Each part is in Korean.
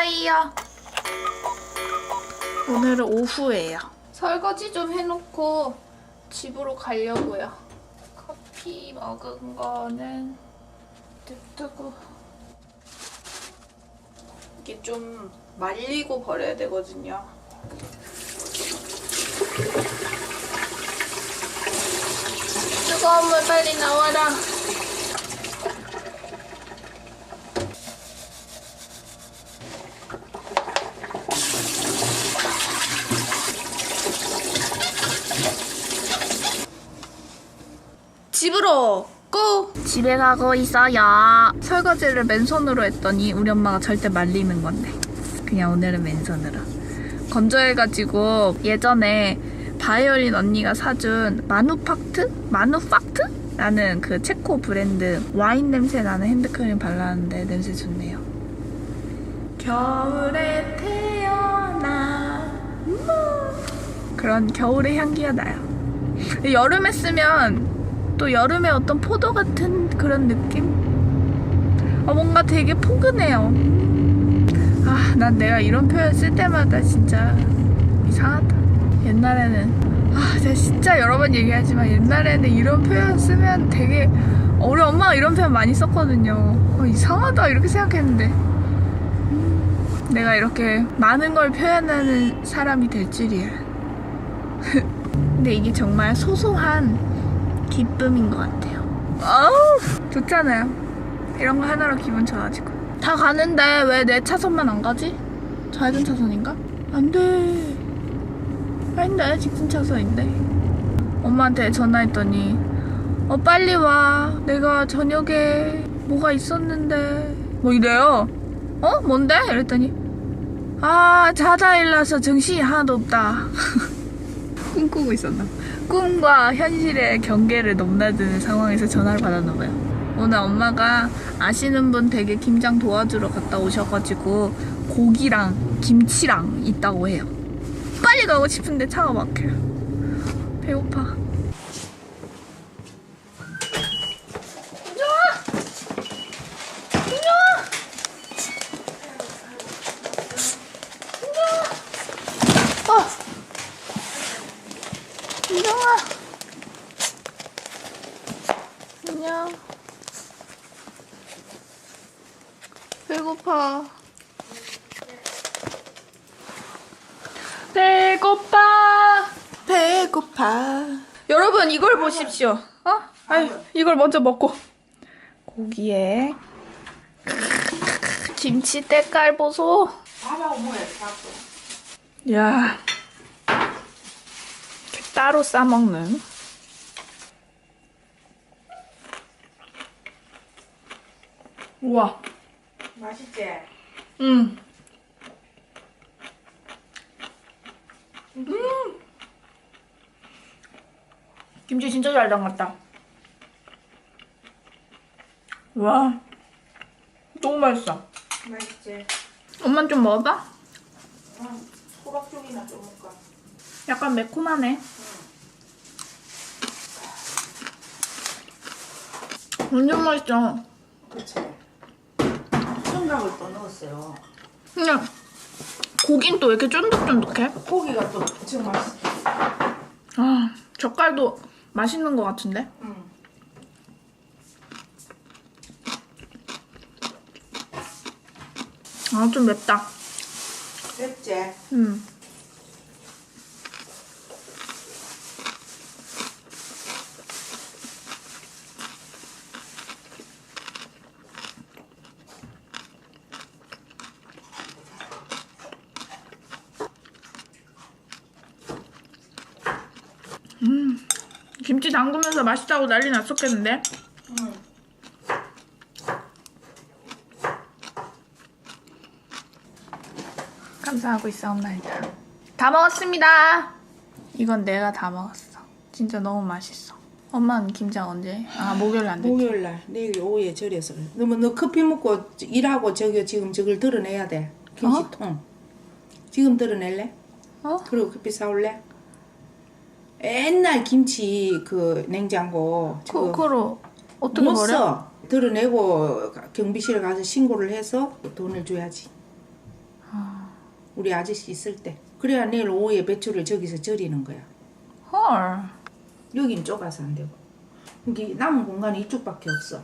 거예요. 오늘은 오후예요. 설거지 좀 해놓고 집으로 가려고요. 커피 먹은 거는 냅두고 이게 좀 말리고 버려야 되거든요. 뜨거운 물 빨리 나와라. 집으로 고! 집에 가고 있어요. 설거지를 맨손으로 했더니 우리 엄마가 절대 말리는 건데 그냥 오늘은 맨손으로 건조해가지고 예전에 바이올린 언니가 사준 마누팍트? 라는 그 체코 브랜드 와인 냄새 나는 핸드크림 발랐는데 냄새 좋네요. 겨울에 태어나 그런 겨울의 향기가 나요. 여름에 쓰면 또 여름의 어떤 포도 같은 그런 느낌? 뭔가 되게 포근해요. 난 내가 이런 표현 쓸 때마다 진짜 이상하다. 옛날에는 제가 진짜 여러 번 얘기하지만 옛날에는 이런 표현 쓰면 되게 우리 엄마가 이런 표현 많이 썼거든요. 이상하다 이렇게 생각했는데 내가 이렇게 많은 걸 표현하는 사람이 될 줄이야. 근데 이게 정말 소소한 기쁨인 것 같아요. 좋잖아요. 이런 거 하나로 기분 좋아지고. 다 가는데 왜 내 차선만 안 가지? 좌회전 차선인가? 안 돼. 아닌데 직진 차선인데. 엄마한테 전화했더니 빨리 와. 내가 저녁에 뭐가 있었는데 뭐 이래요. 뭔데? 이랬더니 자다 일어나서 정신이 하나도 없다. 꿈꾸고 있었나? 꿈과 현실의 경계를 넘나드는 상황에서 전화를 받았나봐요. 오늘 엄마가 아시는 분 댁에 김장 도와주러 갔다 오셔가지고 고기랑 김치랑 있다고 해요. 빨리 가고 싶은데 차가 막혀요. 배고파. 민정아. 안녕. 배고파. 배고파. 여러분 이걸 보십시오. 이걸 먼저 먹고. 고기에 김치 때깔 보소. 밥하고 뭐해? 밥도. 야. 따로 싸먹는. 우와. 맛있지? 김치 진짜 잘 담갔다. 와. 너무 맛있어. 맛있지? 엄마는 좀 먹어봐? 호박 쪽이나 좀 먹까? 약간 매콤하네. 완전 맛있어. 그치? 청각을 또 넣었어요. 그냥 고긴 또 왜 이렇게 쫀득쫀득해? 고기가 또 엄청 맛있어. 젓갈도 맛있는 것 같은데? 좀 맵다. 맵지? 김치 담그면서 맛있다고 난리 났었겠는데? 감사하고 있사옵나이다. 다 먹었습니다. 이건 내가 다 먹었어. 진짜 너무 맛있어. 엄마는 김장 언제? 목요일 안 됐지? 목요일날 내일 오후에 절여서. 너 커피 먹고 일하고 지금 저걸 덜어내야 돼. 김치통. 지금 덜어낼래? 그리고 커피 사올래? 옛날 김치 그 냉장고 그거로 어떻게 못 버려? 써. 덜어내고 경비실에 가서 신고를 해서 돈을 줘야지. 우리 아저씨 있을 때. 그래야 내일 오후에 배추를 저기서 절이는 거야. 헐. 여긴 좁아서 안 되고. 여기 남은 공간이 이쪽밖에 없어.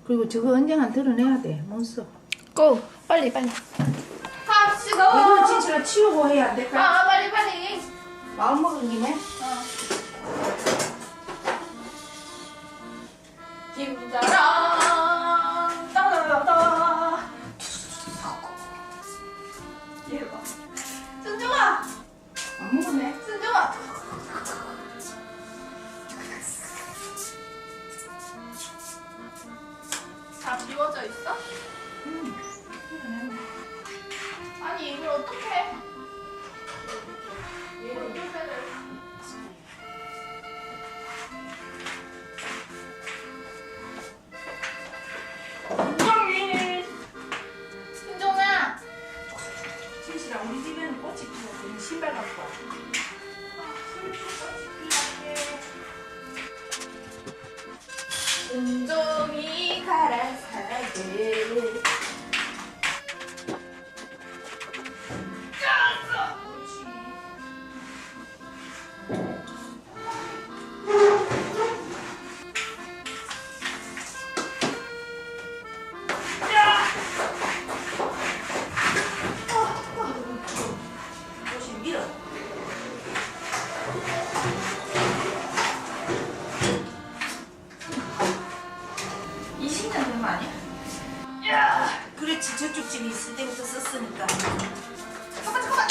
그리고 저거 언젠간 드러내야 돼. 못 써. 고! 빨리. 갑시다. 이거 진짜 치우고 해야 안 될까? 빨리. 마음 먹은 김에. 김자랑 따다다다. 얘 봐. 순종아. 안 먹었네. 순종아. 다 비워져 있어? 아니 이걸 어떡해? 이걸 어떻게 해야 돼? 순종아. 진실아 우리 집에는 꽃이 피었거든. 신발 갖고 와. 순종이 가라 사랑해. 꽃이 밀어. 되는 거 아니야? 그렇지 저쪽 집에 있을 때부터 썼으니까. 잠깐만.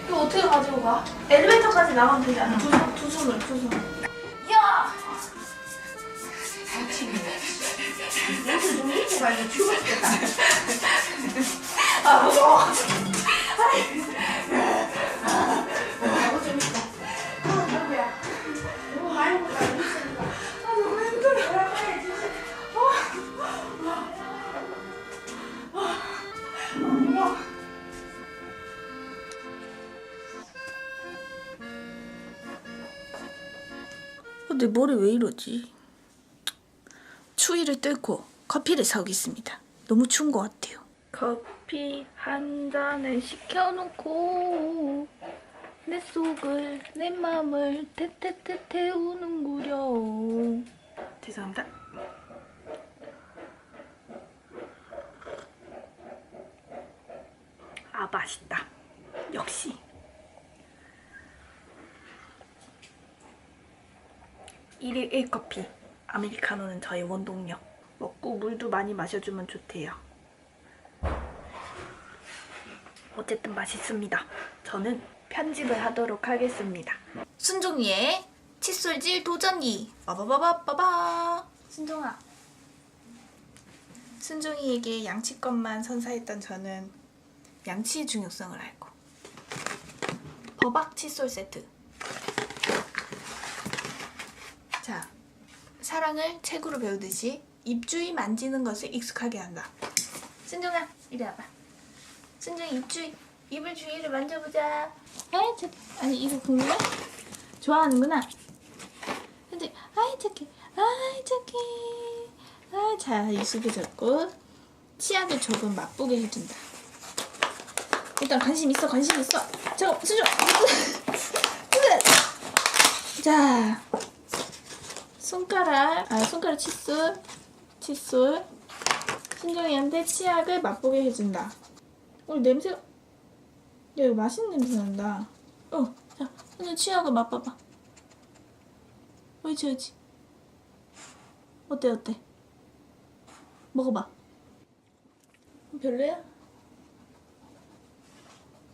이거 어떻게 가지고 가? 엘리베이터까지 나가면 되지 않아? 두 손을. 야! 아침에 옷을 좀 입고 가야 추웠겠다. 아 무서워. 옷 좀 입고. 누구야? 너무 많이 먹다 있으니까. 너무 힘들어. 내 머리 왜 이러지? 추위를 뚫고 커피를 사오겠습니다. 너무 추운 것 같아요. 커피 한 잔을 시켜놓고 내 속을 내 맘을 태태태 태우는구려. 죄송합니다. 아 맛있다. 역시. 1일 1커피. 아메리카노는 저의 원동력. 먹고 물도 많이 마셔주면 좋대요. 어쨌든 맛있습니다. 저는 편집을 하도록 하겠습니다. 순종이의 칫솔질 도전기. 빠바바바바바. 순종아. 순종이에게 양치것만 선사했던 저는 양치의 중요성을 알고 버박 칫솔 세트. 자, 사랑을 책으로 배우듯이 입주위 만지는 것을 익숙하게 한다. 순종아, 이리 와봐. 순종이 입주위, 이불 주위를 만져보자. 아이 착해. 아니 이거 궁금해? 좋아하는구나. 근데 아이 착해, 아이 착해. 아, 자 이속에 잡고 치약을 조금 맛보게 해준다. 일단 관심 있어. 저 순종. 자. 손가락 칫솔 순종이한테 치약을 맛보게 해준다. 오늘 냄새가 야 이거 맛있는 냄새 난다. 자 순종 치약을 맛봐봐. 옳지 어때 먹어봐. 별로야?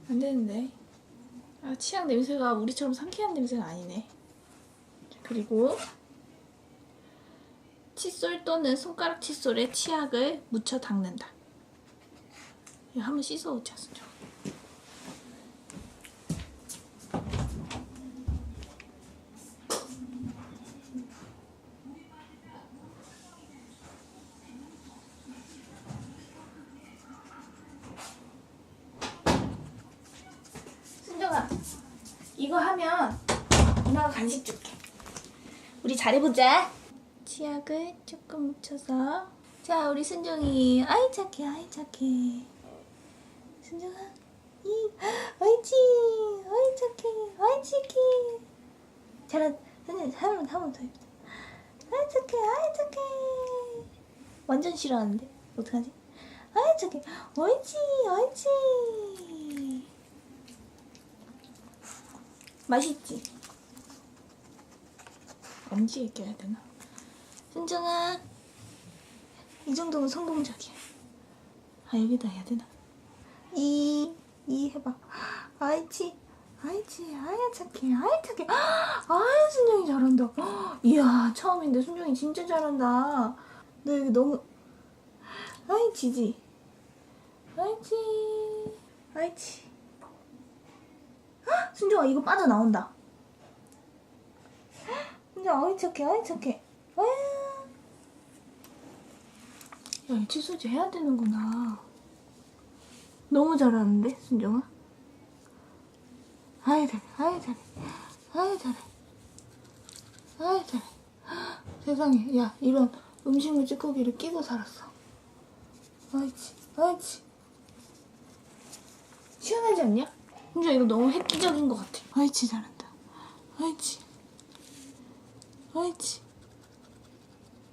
안 되는데. 아 치약 냄새가 우리처럼 상쾌한 냄새는 아니네. 그리고 칫솔 또는 손가락 칫솔에 치약을 묻혀 닦는다. 이거 한번 씻어오자. 순정아, 이거 하면 엄마가 간식 줄게. 우리 잘해보자. 치약을 조금 묻혀서. 자 우리 순종이 아이 착해. 순정아. 옳지. 어이 착해. 어이 착해. 잘한. 한번 더 해보자. 어이 착해. 어이 착해. 완전 싫어하는데 어떡하지? 어이 착해. 옳지. 옳지. 맛있지? 엄지에 껴야 되나? 순정아, 이 정도면 성공적이야. 아, 여기다 해야 되나? 이 해봐. 아이치, 아야 착해, 아이 착해. 아이, 순정이 잘한다. 이야, 처음인데 순정이 진짜 잘한다. 너 여기 너무, 아이치지? 아이치. 순정아, 이거 빠져나온다. 순정아, 아이 착해. 야, 일치수지 해야 되는구나. 너무 잘하는데, 순정아? 아이 잘해. 세상에, 야, 이런 음식물 찌꺼기를 끼고 살았어. 아이치. 시원하지 않냐? 순정아, 이거 너무 획기적인 것 같아. 아이치 잘한다. 아이치.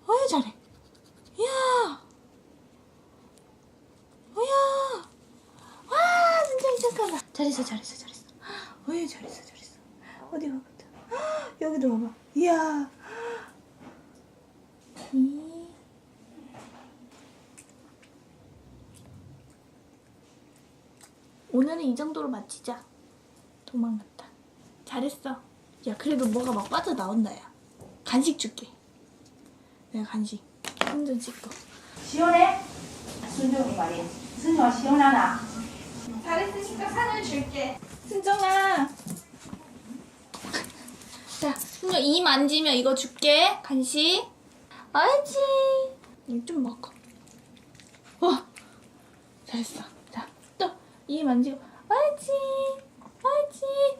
아이, 잘해. 야! 와, 순정이 착하다. 잘했어. 어이, 잘했어. 어디 가보자. 여기도 봐봐. 이야. 오늘은 이 정도로 마치자. 도망갔다. 잘했어. 야, 그래도 뭐가 막 빠져나온다, 야. 간식 줄게. 내가 간식. 완전 씻고. 시원해? 순정이 말이야. 순정아 시원하나? 잘했으니까 상을 줄게. 순정아. 자, 순정 이 만지면 이거 줄게. 간식. 알지? 이거 좀 먹어. 와, 잘했어. 자, 또 이 만지고. 알지?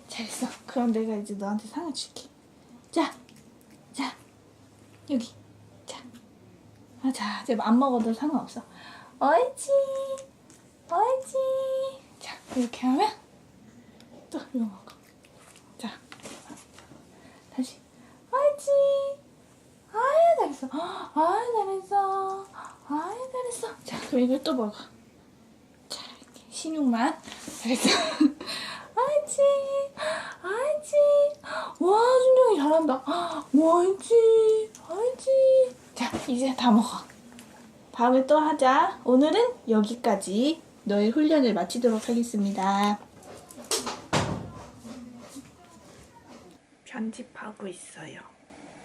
잘했어. 그럼 내가 이제 너한테 상을 줄게. 자, 여기. 자, 이제 안 먹어도 상관없어. 옳지. 자, 이렇게 하면 또 이거 먹어. 자, 다시. 옳지. 잘했어. 잘했어. 자, 그럼 이걸 또 먹어. 자, 이렇게 신용만. 잘했어. 옳지. 와, 순정이 잘한다. 옳지. 자, 이제 다 먹어. 다음에 또 하자. 오늘은 여기까지 너의 훈련을 마치도록 하겠습니다. 편집하고 있어요.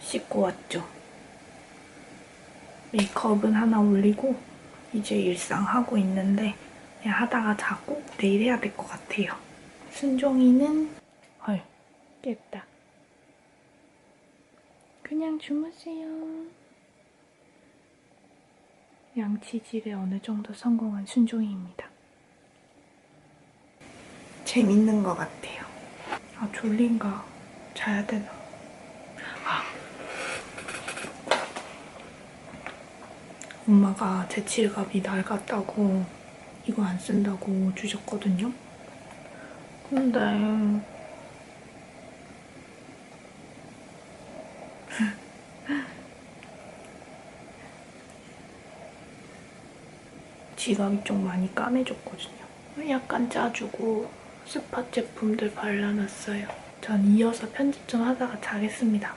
씻고 왔죠. 메이크업은 하나 올리고 이제 일상 하고 있는데 그냥 하다가 자고 내일 해야 될 것 같아요. 순종이는 헐 깼다. 그냥 주무세요. 양치질에 어느 정도 성공한 순종이입니다. 재밌는 것 같아요. 아, 졸린가? 자야 되나? 엄마가 재칠갑이 낡았다고 이거 안 쓴다고 주셨거든요. 근데 지갑이 좀 많이 까매졌거든요. 약간 짜주고 스팟 제품들 발라놨어요. 전 이어서 편집 좀 하다가 자겠습니다.